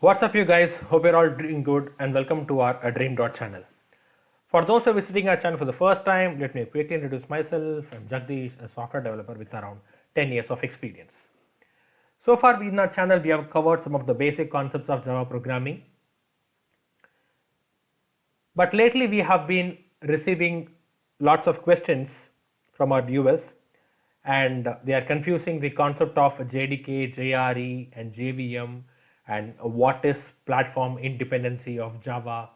What's up, you guys? Hope you're all doing good and welcome to our Dream channel. For those who are visiting our channel for the first time, let me quickly introduce myself. I'm Jagdish, a software developer with around 10 years of experience. So far in our channel, we have covered some of the basic concepts of Java programming. But lately, we have been receiving lots of questions from our viewers, and they are confusing the concept of JDK, JRE, and JVM, and what is platform independency of Java,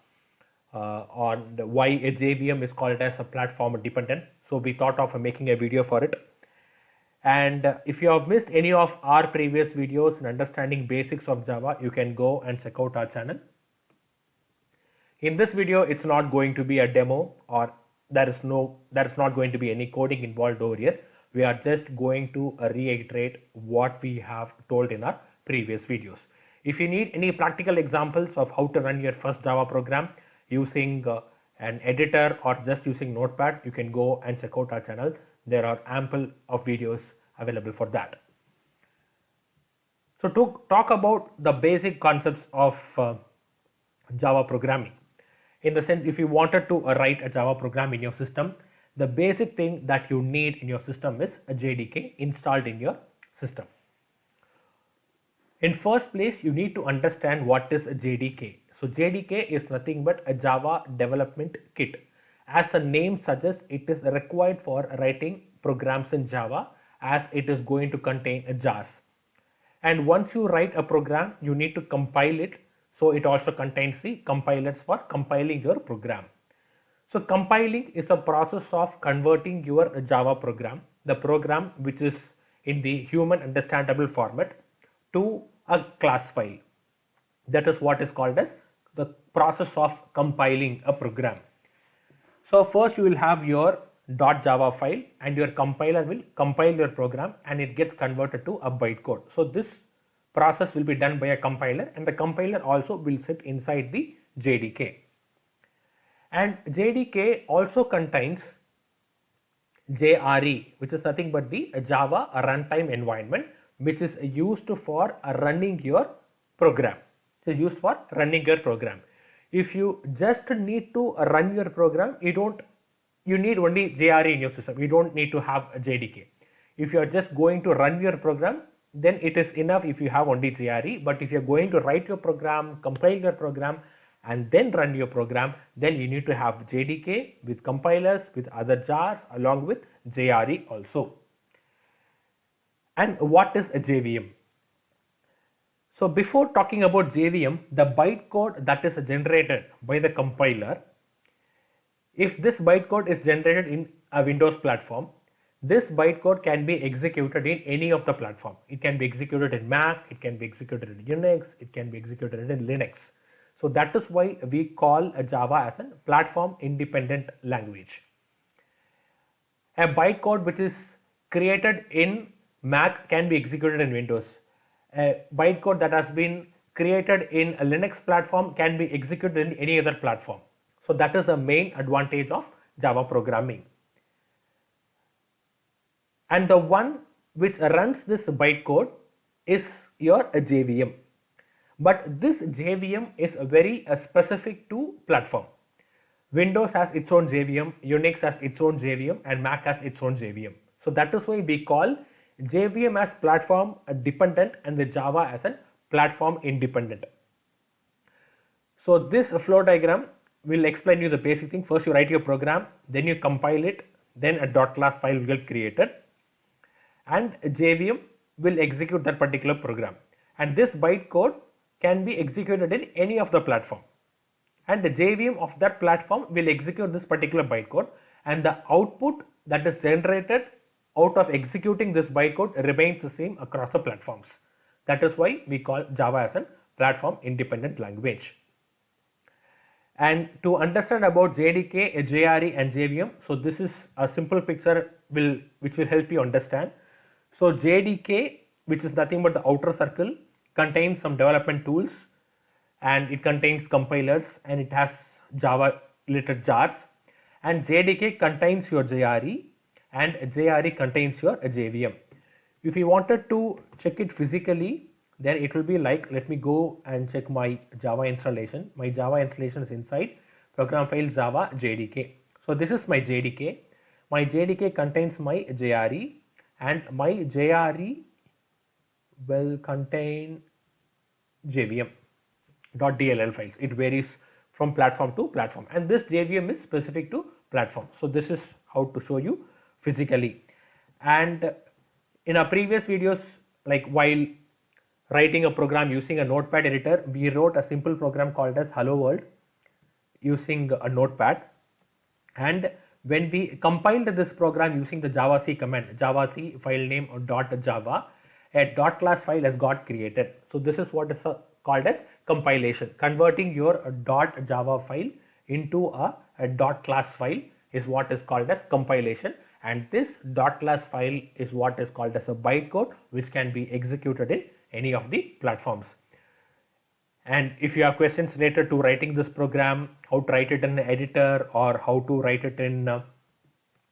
or why a JVM is called as a platform dependent. So we thought of making a video for it. And if you have missed any of our previous videos in understanding basics of Java, you can go and check out our channel. In this video, it's not going to be a demo, or there is not going to be any coding involved over here. We are just going to reiterate what we have told in our previous videos. If you need any practical examples of how to run your first Java program using an editor or just using Notepad, you can go and check out our channel. There are ample of videos available for that. So to talk about the basic concepts of Java programming, in the sense, if you wanted to write a Java program in your system, the basic thing that you need in your system is a JDK installed in your system. In first place, you need to understand what is a JDK. So JDK is nothing but a Java development kit. As the name suggests, it is required for writing programs in Java, as it is going to contain jars. And once you write a program, you need to compile it. So it also contains the compilers for compiling your program. So compiling is a process of converting your Java program, the program which is in the human understandable format, to a class file. That is what is called as the process of compiling a program. So first you will have your .java file, and your compiler will compile your program and it gets converted to a bytecode. So this process will be done by a compiler, and the compiler also will sit inside the JDK. And JDK also contains JRE, which is nothing but the Java runtime environment, which is used for running your program. It is used for running your program. If you just need to run your program, you need only JRE in your system. You don't need to have a JDK. If you are just going to run your program, then it is enough if you have only JRE. But if you are going to write your program, compile your program, and then run your program, then you need to have JDK with compilers, with other jars, along with JRE also. And what is a JVM? So before talking about JVM, the bytecode that is generated by the compiler, if this bytecode is generated in a Windows platform, this bytecode can be executed in any of the platform. It can be executed in Mac, it can be executed in Unix, it can be executed in Linux. So that is why we call Java as a platform independent language. A bytecode which is created in Mac can be executed in Windows. A bytecode that has been created in a Linux platform can be executed in any other platform. So that is the main advantage of Java programming. And the one which runs this bytecode is your JVM. But this JVM is very specific to platform. Windows has its own JVM, Unix has its own JVM, and Mac has its own JVM. So that is why we call JVM as platform dependent and the Java as a platform independent. So this flow diagram will explain you the basic thing. First you write your program, then you compile it, then a .class file will get created, and JVM will execute that particular program. And this bytecode can be executed in any of the platform, and the JVM of that platform will execute this particular bytecode, and the output that is generated out of executing this bytecode remains the same across the platforms. That is why we call Java as a platform independent language. And to understand about JDK, JRE and JVM, so this is a simple picture which will help you understand. So JDK, which is nothing but the outer circle, contains some development tools, and it contains compilers, and it has Java related jars. And JDK contains your JRE, and JRE contains your JVM. If you wanted to check it physically, then it will be like, let me go and check my Java installation. My Java installation is inside program file Java JDK. So this is my JDK. My JDK contains my JRE, and my JRE will contain JVM.dll files. It varies from platform to platform, and this JVM is specific to platform. So this is how to show you physically. And in our previous videos, like while writing a program using a notepad editor, we wrote a simple program called as hello world using a notepad. And when we compiled this program using the javac command, javac file name .java, a .class file has got created. So this is what is called as compilation. Converting your .java file into a .class file is what is called as compilation, and this .class file is what is called as a bytecode, which can be executed in any of the platforms. And if you have questions related to writing this program, how to write it in an editor or how to write it in a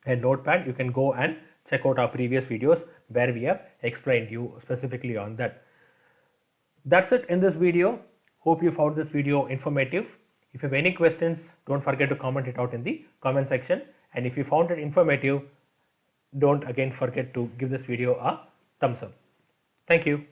notepad, you can go and check out our previous videos where we have explained you specifically on that. That's it in this video. Hope you found this video informative. If you have any questions, don't forget to comment it out in the comment section. And if you found it informative, don't again forget to give this video a thumbs up. Thank you.